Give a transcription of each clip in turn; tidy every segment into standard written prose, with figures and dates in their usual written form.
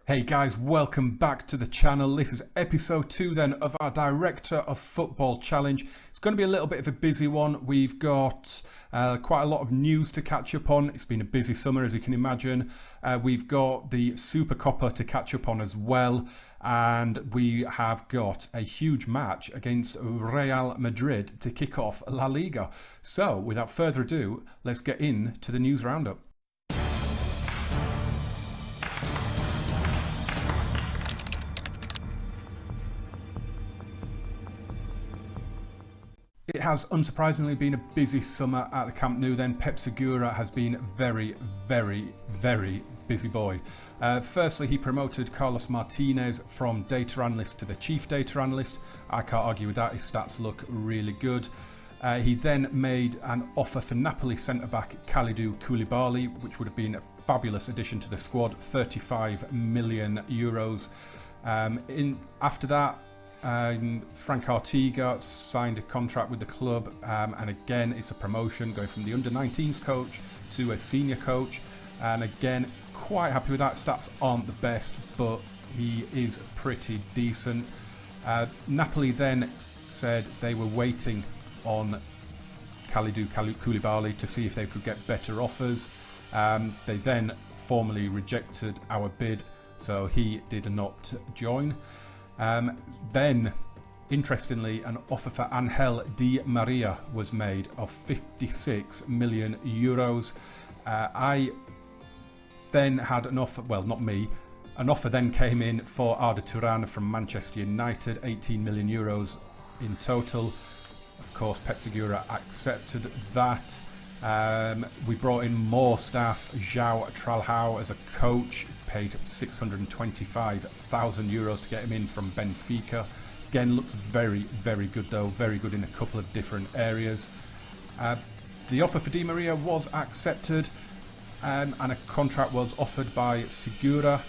Hey guys, welcome back to the channel. This is episode 2 then of our Director of Football Challenge. It's going to be a little bit of a busy one. We've got quite a lot of news to catch up on. It's been a busy summer, as you can imagine. We've got the Supercopa to catch up on as well. And we have got a huge match against Real Madrid to kick off La Liga. So without further ado, let's get into the news roundup. It has unsurprisingly been a busy summer at the Camp Nou then. Pep Segura has been very busy boy. Firstly, he promoted Carlos Martinez from data analyst to the chief data analyst. I can't argue with that, his stats look really good. He then made an offer for Napoli centre-back Kalidou Koulibaly, which would have been a fabulous addition to the squad, 35 million euros. After that, Frank Artiga signed a contract with the club, and again it's a promotion, going from the under-19s coach to a senior coach, and again quite happy with that. Stats aren't the best, but he is pretty decent. Napoli then said they were waiting on Kalidou Koulibaly to see if they could get better offers. They then formally rejected our bid, so he did not join. Then, interestingly, an offer for Angel Di Maria was made of 56 million euros. I then had an offer, well, not me, an offer then came in for Arda Turan from Manchester United, 18 million euros in total. Of course, Pep Segura accepted that. We brought in more staff. João Tralhão as a coach, paid 625,000 euros to get him in from Benfica. Again, looks very good though, very good in a couple of different areas. The offer for Di Maria was accepted, and a contract was offered by Segura.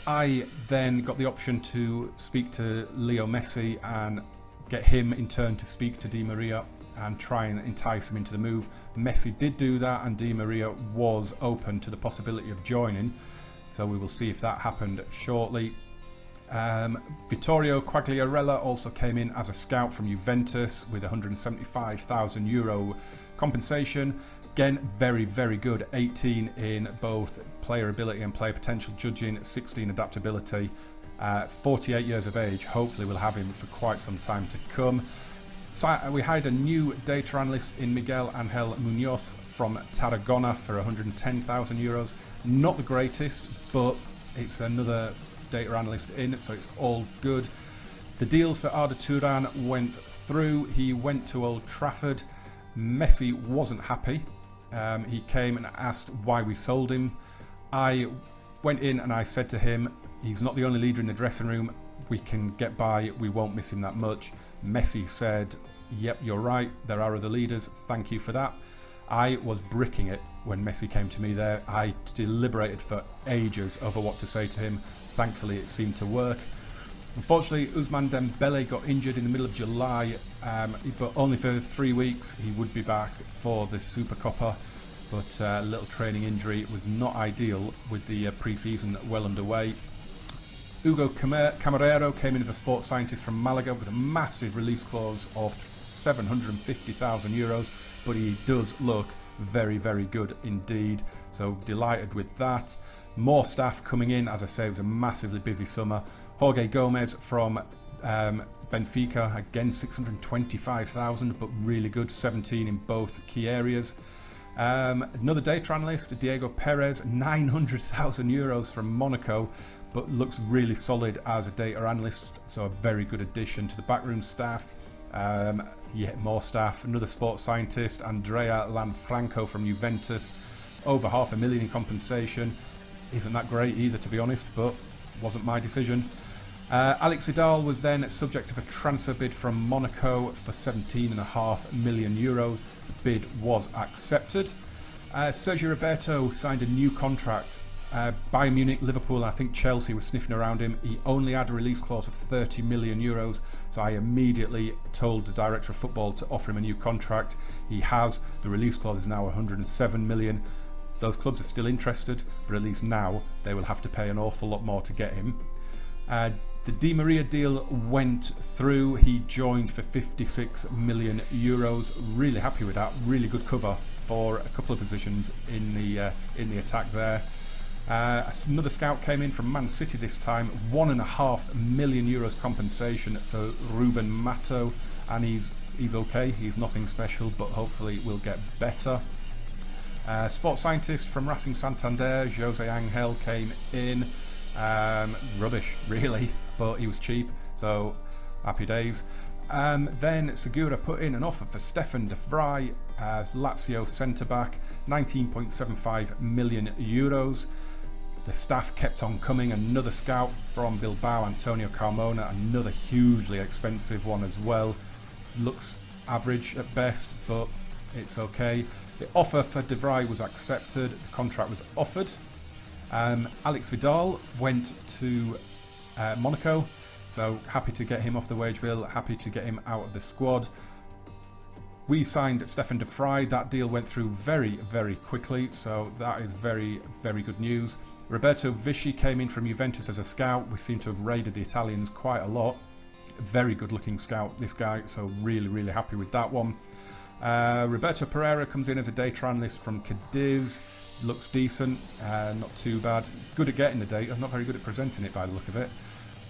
I then got the option to speak to Leo Messi and get him in turn to speak to Di Maria and try and entice him into the move. Messi did do that, and Di Maria was open to the possibility of joining, so we will see if that happened shortly. Vittorio Quagliarella also came in as a scout from Juventus with 175,000 euro compensation. Again, very good, 18 in both player ability and player potential judging, 16 adaptability, 48 years of age. Hopefully we'll have him for quite some time to come. So we hired a new data analyst in Miguel Angel Munoz from Tarragona for 110,000 euros. Not the greatest, but it's another data analyst in, so it's all good. The deal for Arda Turan went through. He went to Old Trafford. Messi wasn't happy. He came and asked why we sold him. I went in and I said to him, he's not the only leader in the dressing room. We can get by, we won't miss him that much. Messi said, yep, you're right, there are other leaders, thank you for that. I was bricking it when Messi came to me there. I deliberated for ages over what to say to him. Thankfully it seemed to work. Unfortunately, Ousmane Dembele got injured in the middle of July, but only for 3 weeks. He would be back for the Supercopa, but a little training injury was not ideal with the pre-season well underway. Hugo Camarero came in as a sports scientist from Malaga with a massive release clause of 750,000 euros, but he does look very good indeed, so delighted with that. More staff coming in. As I say, it was a massively busy summer. Jorge Gomez from Benfica, again 625,000, but really good, 17 in both key areas. Another data analyst, Diego Perez, 900,000 euros from Monaco, but looks really solid as a data analyst, so a very good addition to the backroom staff. Yet more staff. Another sports scientist, Andrea Lanfranco from Juventus, over 500,000 in compensation. Isn't that great either, to be honest, but wasn't my decision. Alex Vidal was then subject of a transfer bid from Monaco for 17.5 million euros. The bid was accepted. Sergio Roberto signed a new contract. Bayern Munich, Liverpool, and I think Chelsea were sniffing around him. He only had a release clause of 30 million euros, so I immediately told the director of football to offer him a new contract. He has. The release clause is now 107 million. Those clubs are still interested, but at least now they will have to pay an awful lot more to get him. The Di Maria deal went through. He joined for 56 million euros. Really happy with that. Really good cover for a couple of positions in the attack there. Another scout came in from Man City this time. €1.5 million compensation for Ruben Mato, and he's okay. He's nothing special, but hopefully will get better. Sports scientist from Racing Santander, Jose Angel, came in. Rubbish, really, but he was cheap, so happy days. Then Segura put in an offer for Stefan de Vrij as Lazio centre-back, 19.75 million euros. The staff kept on coming. Another scout from Bilbao, Antonio Carmona, another hugely expensive one as well. Looks average at best, but it's okay. The offer for de Vrij was accepted, the contract was offered. Alex Vidal went to Monaco, so happy to get him off the wage bill, happy to get him out of the squad. We signed Stefan de Vrij. That deal went through very, very quickly, so that is very, very good news. Roberto Vichy came in from Juventus as a scout. We seem to have raided the Italians quite a lot. Very good looking scout, this guy, so really, really happy with that one. Roberto Pereira comes in as a data analyst from Cadiz. Looks decent, not too bad. Good at getting the data, not very good at presenting it by the look of it.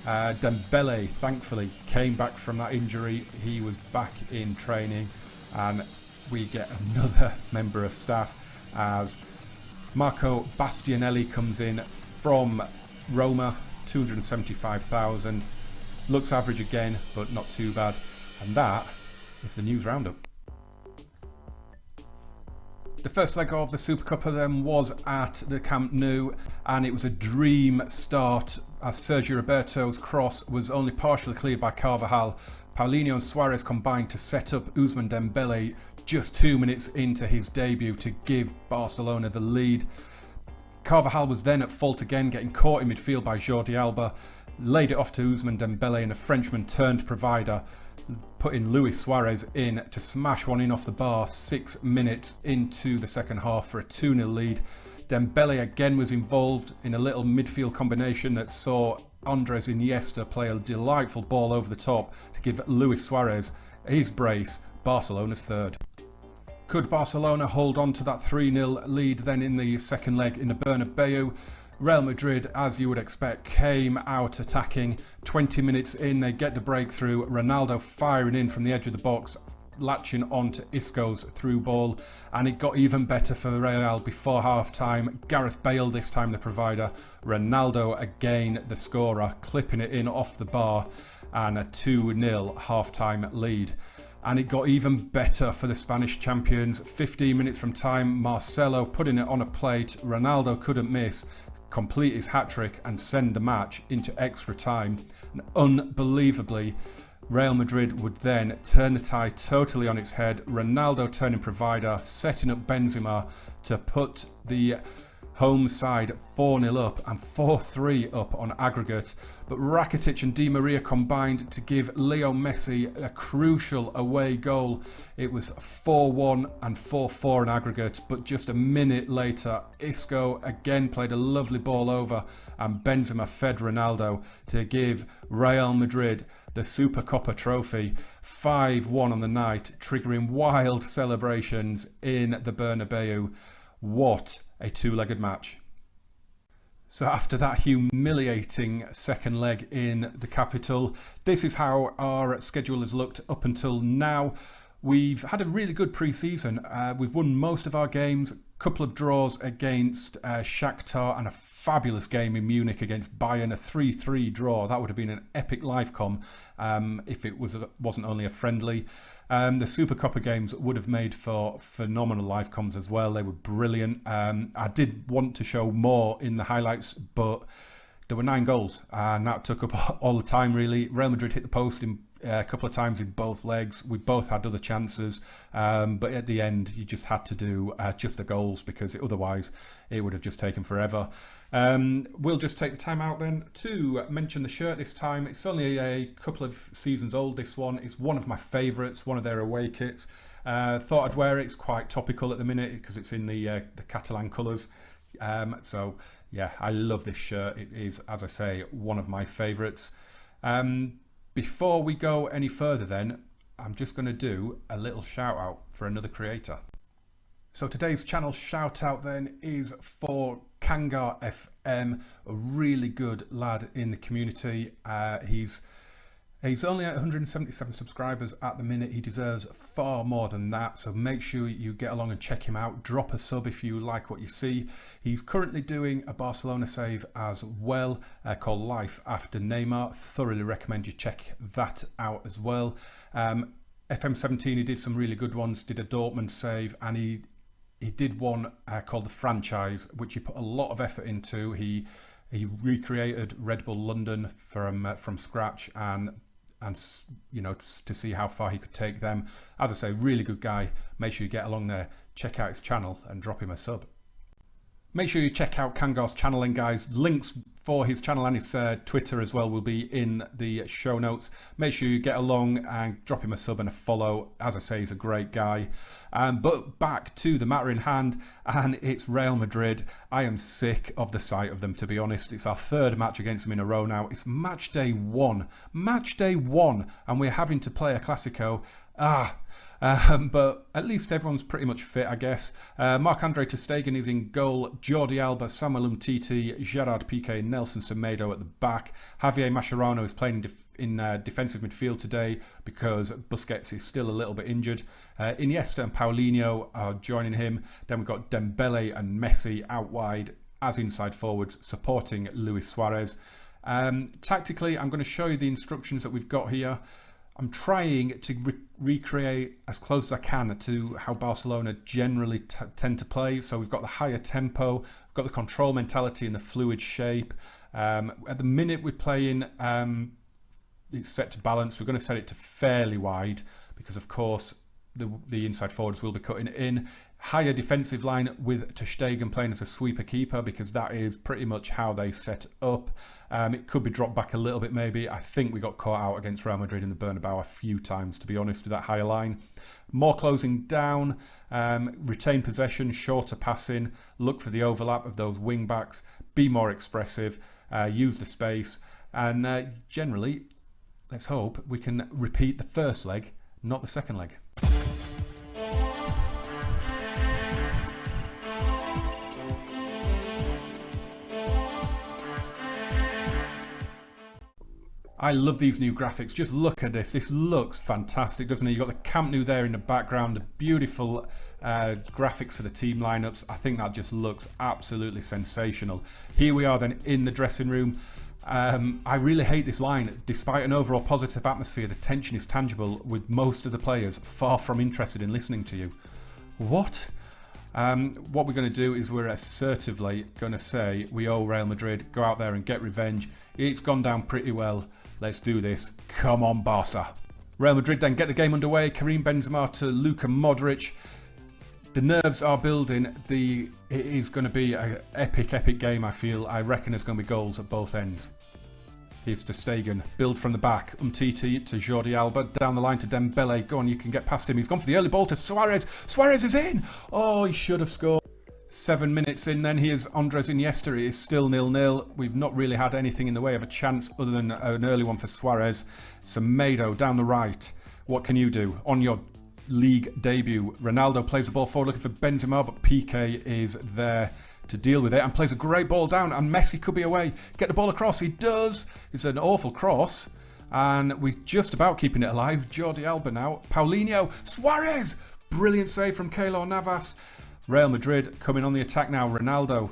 Dembele, thankfully, came back from that injury. He was back in training, and we get another member of staff as Marco Bastianelli comes in from Roma, 275,000. Looks average again, but not too bad. And that is the news roundup. The first leg of the Supercopa then was at the Camp Nou, and it was a dream start as Sergio Roberto's cross was only partially cleared by Carvajal. Paulinho and Suarez combined to set up Ousmane Dembele just 2 minutes into his debut to give Barcelona the lead. Carvajal was then at fault again, getting caught in midfield by Jordi Alba, laid it off to Ousmane Dembele, and a Frenchman turned provider, putting Luis Suarez in to smash one in off the bar 6 minutes into the second half for a 2-0 lead. Dembele again was involved in a little midfield combination that saw Andres Iniesta play a delightful ball over the top to give Luis Suarez his brace, Barcelona's third. Could Barcelona hold on to that 3-0 lead then in the second leg in the Bernabeu? Real Madrid, as you would expect, came out attacking. 20 minutes in, they get the breakthrough. Ronaldo firing in from the edge of the box, latching onto Isco's through ball, and it got even better for Real before half-time. Gareth Bale this time the provider, Ronaldo again the scorer, clipping it in off the bar, and a 2-0 half-time lead. And it got even better for the Spanish champions. 15 minutes from time, Marcelo putting it on a plate. Ronaldo couldn't miss, complete his hat-trick and send the match into extra time. And unbelievably, Real Madrid would then turn the tie totally on its head. Ronaldo turning provider, setting up Benzema to put the home side 4-0 up and 4-3 up on aggregate. But Rakitic and Di Maria combined to give Leo Messi a crucial away goal. It was 4-1 and 4-4 in aggregate, but just a minute later, Isco again played a lovely ball over and Benzema fed Ronaldo to give Real Madrid the Supercopa trophy. 5-1 on the night, triggering wild celebrations in the Bernabeu. What a two-legged match. So after that humiliating second leg in the capital, this is how our schedule has looked up until now. We've had a really good pre-season. We've won most of our games, a couple of draws against Shakhtar and a fabulous game in Munich against Bayern, a 3-3 draw. That would have been an epic live-com if it wasn't only a friendly. The Supercopa games would have made for phenomenal live comms as well. They were brilliant. I did want to show more in the highlights, but there were 9 goals and that took up all the time really. Real Madrid hit the post in a couple of times in both legs. We both had other chances, but at the end you just had to do just the goals because otherwise it would have just taken forever. We'll just take the time out then to mention the shirt this time. It's only a couple of seasons old, this one. It's one of my favourites, one of their away kits. Thought I'd wear it. It's quite topical at the minute because it's in the Catalan colours. So yeah, I love this shirt. It is, as I say, one of my favourites. Before we go any further then, I'm just going to do a little shout out for another creator. So today's channel shout out then is for Kangar FM, a really good lad in the community. He's only at 177 subscribers at the minute. He deserves far more than that, so make sure you get along and check him out. Drop a sub if you like what you see. He's currently doing a Barcelona save as well, called Life After Neymar. Thoroughly recommend you check that out as well. FM17, he did some really good ones, did a Dortmund save, and he did one called The Franchise, which he put a lot of effort into. He recreated Red Bull London from scratch, and you know, to see how far he could take them. As I say, really good guy. Make sure you get along there, check out his channel and drop him a sub. Make sure you check out Kangar's channel, and guys, links for his channel and his Twitter as well will be in the show notes. Make sure you get along and drop him a sub and a follow. As I say, he's a great guy. But back to the matter in hand, and it's Real Madrid. I am sick of the sight of them, to be honest. It's our third match against them in a row now. It's match day one, and we're having to play a Clasico. But at least everyone's pretty much fit, I guess. Marc-Andre ter Stegen is in goal. Jordi Alba, Samuel Umtiti, Gerard Piqué, Nelson Semedo at the back. Javier Mascherano is playing in defensive midfield today because Busquets is still a little bit injured. Iniesta and Paulinho are joining him. Then we've got Dembele and Messi out wide as inside forwards, supporting Luis Suarez. Tactically, I'm going to show you the instructions that we've got here. I'm trying to recreate as close as I can to how Barcelona generally tend to play. So we've got the higher tempo, we've got the control mentality and the fluid shape. At the minute we're playing, it's set to balance. We're going to set it to fairly wide because, of course, the inside forwards will be cutting in. Higher defensive line with ter Stegen playing as a sweeper keeper because that is pretty much how they set up. It could be dropped back a little bit maybe. I think we got caught out against Real Madrid in the Bernabeu a few times, to be honest, with that higher line. More closing down, retain possession, shorter passing, look for the overlap of those wing backs, be more expressive, use the space, and generally, let's hope we can repeat the first leg, not the second leg. I love these new graphics. Just look at this. This looks fantastic, doesn't it? You've got the Camp Nou there in the background, the beautiful graphics of the team lineups. I think that just looks absolutely sensational. Here we are then in the dressing room. I really hate this line. Despite an overall positive atmosphere, the tension is tangible with most of the players far from interested in listening to you. What? What we're going to do is we're assertively going to say we owe Real Madrid, go out there and get revenge. It's gone down pretty well. Let's do this. Come on, Barca. Real Madrid then get the game underway. Karim Benzema to Luka Modric. The nerves are building. It is going to be an epic game, I feel. I reckon there's going to be goals at both ends. Here's ter Stegen. Build from the back. Umtiti to Jordi Alba. Down the line to Dembele. Go on, you can get past him. He's gone for the early ball to Suarez. Suarez is in! Oh, he should have scored. 7 minutes in then, here's Andres Iniesta. It is still 0-0. We've not really had anything in the way of a chance other than an early one for Suarez. Semedo down the right. What can you do on your league debut? Ronaldo plays the ball forward looking for Benzema, but Piqué is there to deal with it and plays a great ball down, and Messi could be away. Get the ball across. He does. It's an awful cross, and we're just about keeping it alive. Jordi Alba now. Paulinho. Suarez. Brilliant save from Keylor Navas. Real Madrid coming on the attack now. Ronaldo.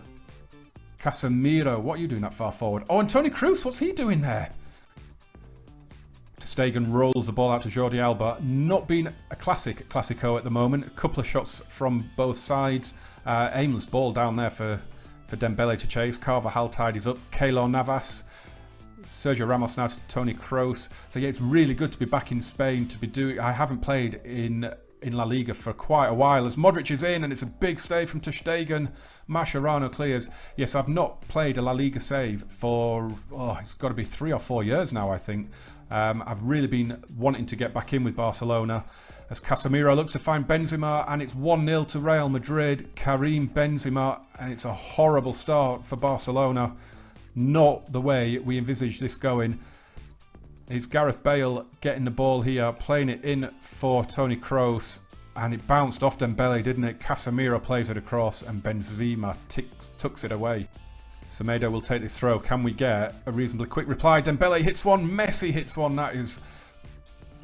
Casemiro. What are you doing that far forward? Oh, and Toni Kroos. What's he doing there? ter Stegen rolls the ball out to Jordi Alba. Not been a Clasico at the moment. A couple of shots from both sides. Aimless ball down there for Dembele to chase. Carvajal tidies up. Keylor Navas. Sergio Ramos now to Toni Kroos. So yeah, it's really good to be back in Spain, to be doing. I haven't played in in La Liga for quite a while, as Modric is in, and it's a big save from ter Stegen. Mascherano clears. Yes, I've not played a La Liga save for, it's got to be 3 or 4 years now, I think. I've really been wanting to get back in with Barcelona, as Casemiro looks to find Benzema, and it's 1-0 to Real Madrid. Karim Benzema, and it's a horrible start for Barcelona. Not the way we envisaged this going. It's Gareth Bale getting the ball here, playing it in for Toni Kroos, and it bounced off Dembele, didn't it? Casemiro plays it across, and Benzema tucks it away. Semedo will take this throw. Can we get a reasonably quick reply? Dembele hits one, Messi hits one. That is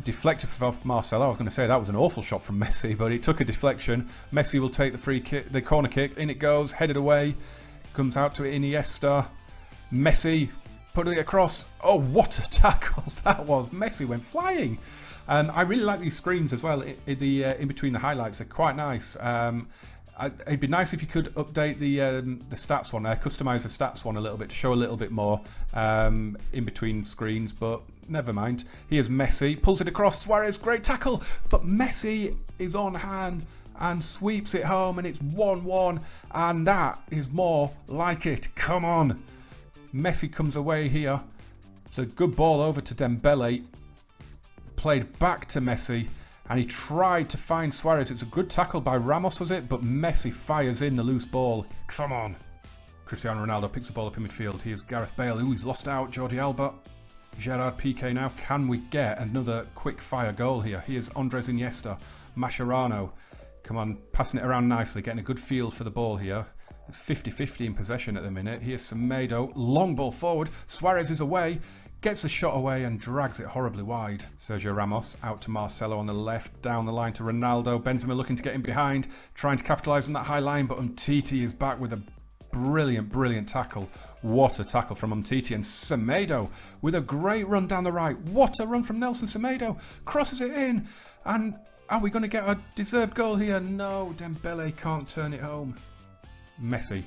deflected off Marcelo. I was going to say that was an awful shot from Messi, but it took a deflection. Messi will take the free kick, the corner kick. In it goes, headed away. Comes out to Iniesta. Messi putting it across. Oh, what a tackle that was. Messi went flying. I really like these screens as well in between the highlights. They're quite nice. It'd be nice if you could update the stats one, customize the stats one a little bit to show a little bit more in between screens, but never mind. Here's Messi, pulls it across, Suarez, great tackle, but Messi is on hand and sweeps it home, and it's 1-1, and that is more like it. Come on. Messi comes away here. It's a good ball over to Dembele. Played back to Messi, and he tried to find Suarez. It's a good tackle by Ramos, was it? But Messi fires in the loose ball. Come on. Cristiano Ronaldo picks the ball up in midfield. Here's Gareth Bale. Ooh, he's lost out. Jordi Alba. Gerard Piqué now. Can we get another quick fire goal here? Here's Andres Iniesta. Mascherano. Come on, passing it around nicely. Getting a good feel for the ball here. It's 50-50 in possession at the minute. Here's Semedo. Long ball forward. Suarez is away. Gets the shot away and drags it horribly wide. Sergio Ramos out to Marcelo on the left. Down the line to Ronaldo. Benzema looking to get in behind. Trying to capitalise on that high line. But Umtiti is back with a brilliant tackle. What a tackle from Umtiti. And Semedo with a great run down the right. What a run from Nelson Semedo. Crosses it in. And are we going to get a deserved goal here? No, Dembele can't turn it home. Messi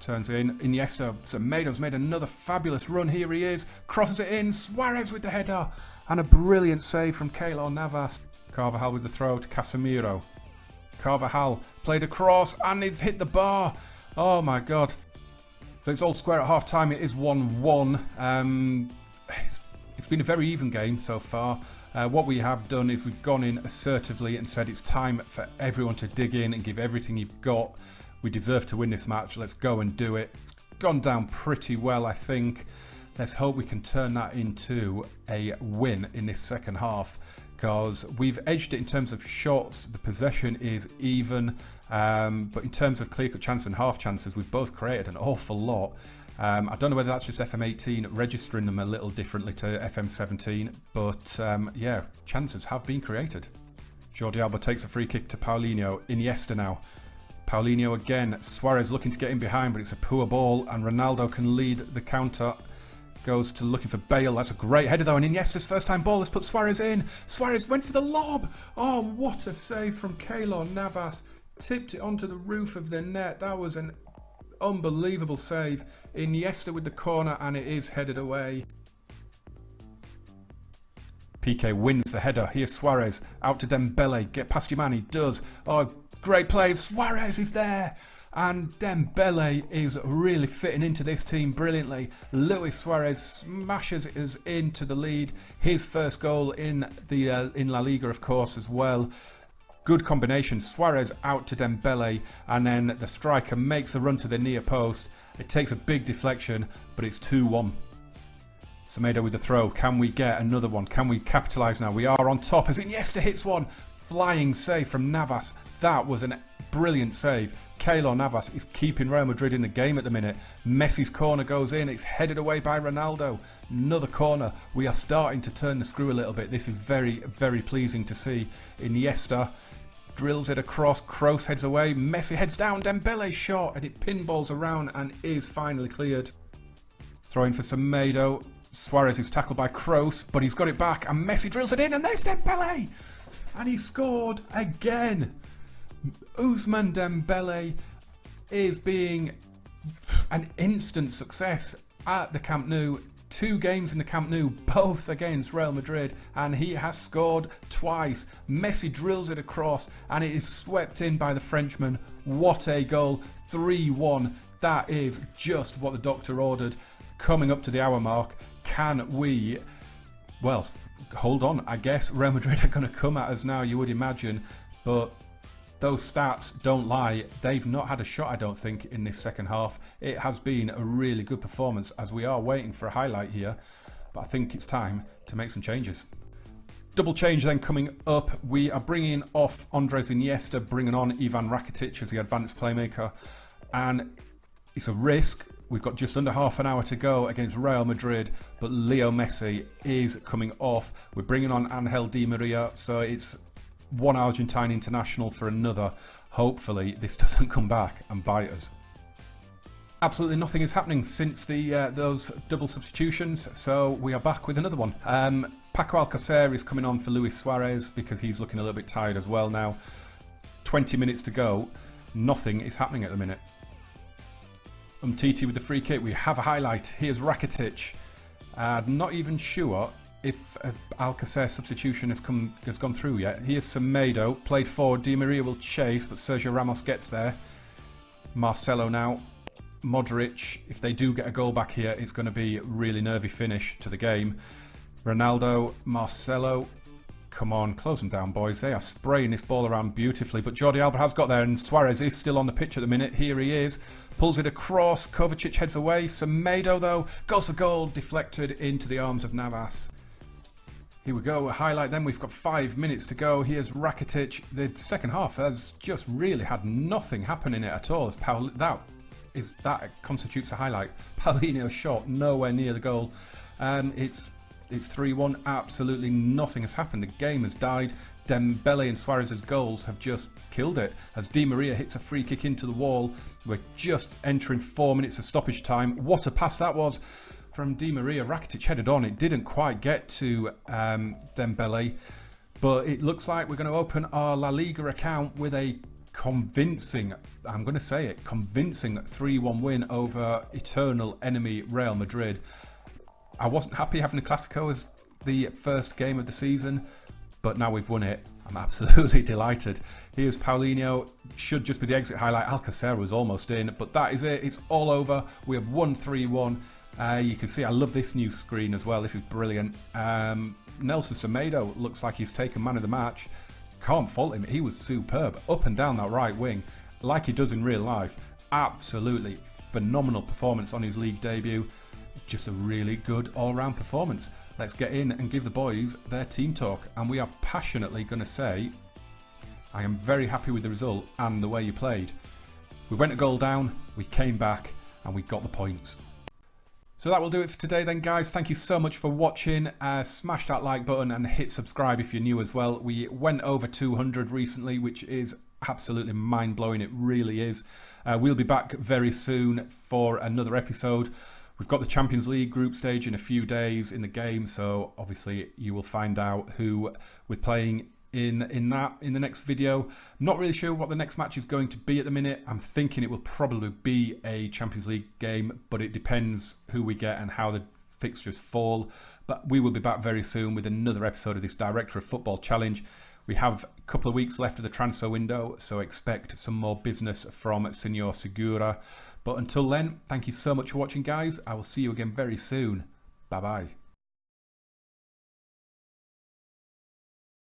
turns in. Iniesta. Semedo's made another fabulous run. Here he is. Crosses it in. Suarez with the header. And a brilliant save from Keylor Navas. Carvajal with the throw to Casemiro. Carvajal played across and they've hit the bar. Oh my God. So it's all square at half time. It is 1-1. It's been a very even game so far. What we have done is we've gone in assertively and said it's time for everyone to dig in and give everything you've got. We deserve to win this match. Let's go and do it. Gone down pretty well, I think. Let's hope we can turn that into a win in this second half, because we've edged it in terms of shots. The possession is even, but in terms of clear-cut chance and half chances, we've both created an awful lot. I don't know whether that's just FM18 registering them a little differently to FM17, but yeah, chances have been created. Jordi Alba takes a free kick to Paulinho. Iniesta now. Paulinho again. Suarez looking to get in behind, but it's a poor ball, and Ronaldo can lead the counter. Goes to looking for Bale. That's a great header though, and Iniesta's first time ball has put Suarez in. Suarez went for the lob. Oh, what a save from Keylor Navas. Tipped it onto the roof of the net. That was an unbelievable save. Iniesta with the corner, and it is headed away. Piqué wins the header. Here's Suarez out to Dembele. Get past your man. He does. Oh, great play. Suarez is there. And Dembele is really fitting into this team brilliantly. Luis Suarez smashes us into the lead. His first goal in La Liga, of course, as well. Good combination. Suarez out to Dembele, and then the striker makes a run to the near post. It takes a big deflection, but it's 2-1. Semedo with the throw. Can we get another one? Can we capitalise now? We are on top as Iniesta hits one. Flying save from Navas. That was a brilliant save. Keylor Navas is keeping Real Madrid in the game at the minute. Messi's corner goes in. It's headed away by Ronaldo. Another corner. We are starting to turn the screw a little bit. This is very, very pleasing to see. Iniesta drills it across. Kroos heads away. Messi heads down. Dembele's shot, and it pinballs around and is finally cleared. Throwing for Semedo. Suarez is tackled by Kroos, but he's got it back, and Messi drills it in, and there's Dembele! And he scored again! Ousmane Dembele is being an instant success at the Camp Nou. 2 games in the Camp Nou, both against Real Madrid, and he has scored twice. Messi drills it across and it is swept in by the Frenchman. What a goal. 3-1. That is just what the doctor ordered. Coming up to the hour mark, can we, well, hold on, I guess Real Madrid are going to come at us now, you would imagine, but those stats don't lie. They've not had a shot, I don't think, in this second half. It has been a really good performance, as we are waiting for a highlight here, but I think it's time to make some changes. Double change then coming up. We are bringing off Andres Iniesta, bringing on Ivan Rakitic as the advanced playmaker, and it's a risk. We've got just under half an hour to go against Real Madrid, but Leo Messi is coming off. We're bringing on Angel Di Maria, so it's one Argentine international for another. Hopefully this doesn't come back and bite us. Absolutely nothing is happening since those double substitutions, so we are back with another one. Paco Alcacer is coming on for Luis Suarez because he's looking a little bit tired as well now. 20 minutes to go. Nothing is happening at the minute. Umtiti with the free kick. We have a highlight. Here's Rakitic. Not even sure if Alcacer substitution has gone through yet. Here's Semedo, played forward. Di Maria will chase, but Sergio Ramos gets there. Marcelo now. Modric, if they do get a goal back here, it's going to be a really nervy finish to the game. Ronaldo, Marcelo, come on, close them down, boys. They are spraying this ball around beautifully, but Jordi Alba has got there, and Suarez is still on the pitch at the minute. Here he is, pulls it across. Kovacic heads away. Semedo, though, goes for goal, deflected into the arms of Navas. Here we go, a highlight then. We've got 5 minutes to go. Here's Rakitic. The second half has just really had nothing happen in it at all. That constitutes a highlight. Paulinho's shot nowhere near the goal. It's 3-1. Absolutely nothing has happened. The game has died. Dembele and Suarez's goals have just killed it. As Di Maria hits a free kick into the wall. We're just entering 4 minutes of stoppage time. What a pass that was from Di Maria. Rakitic headed on. It didn't quite get to Dembele, but it looks like we're going to open our La Liga account with a convincing, I'm going to say it, convincing 3-1 win over eternal enemy Real Madrid. I wasn't happy having the Clasico as the first game of the season, but now we've won it. I'm absolutely delighted. Here's Paulinho, should just be the exit highlight. Alcacer was almost in, but that is it. It's all over. We have won 3-1. You can see I love this new screen as well. This is brilliant. Nelson Semedo looks like he's taken man of the match. Can't fault him. He was superb up and down that right wing like he does in real life. Absolutely phenomenal performance on his league debut. Just a really good all-round performance. Let's get in and give the boys their team talk, and we are passionately going to say I am very happy with the result and the way you played. We went a goal down, we came back and we got the points. So that will do it for today then, guys. Thank you so much for watching. Smash that like button and hit subscribe if you're new as well. We went over 200 recently, which is absolutely mind-blowing. It really is. We'll be back very soon for another episode. We've got the Champions League group stage in a few days in the game, so obviously you will find out who we're playing in the next video. Not really sure what the next match is going to be at the minute. I'm thinking it will probably be a Champions League game, but it depends who we get and how the fixtures fall. But we will be back very soon with another episode of this Director of Football Challenge. We have a couple of weeks left of the transfer window, so expect some more business from Senor Segura. But until then, thank you so much for watching, guys. I will see you again very soon. Bye bye.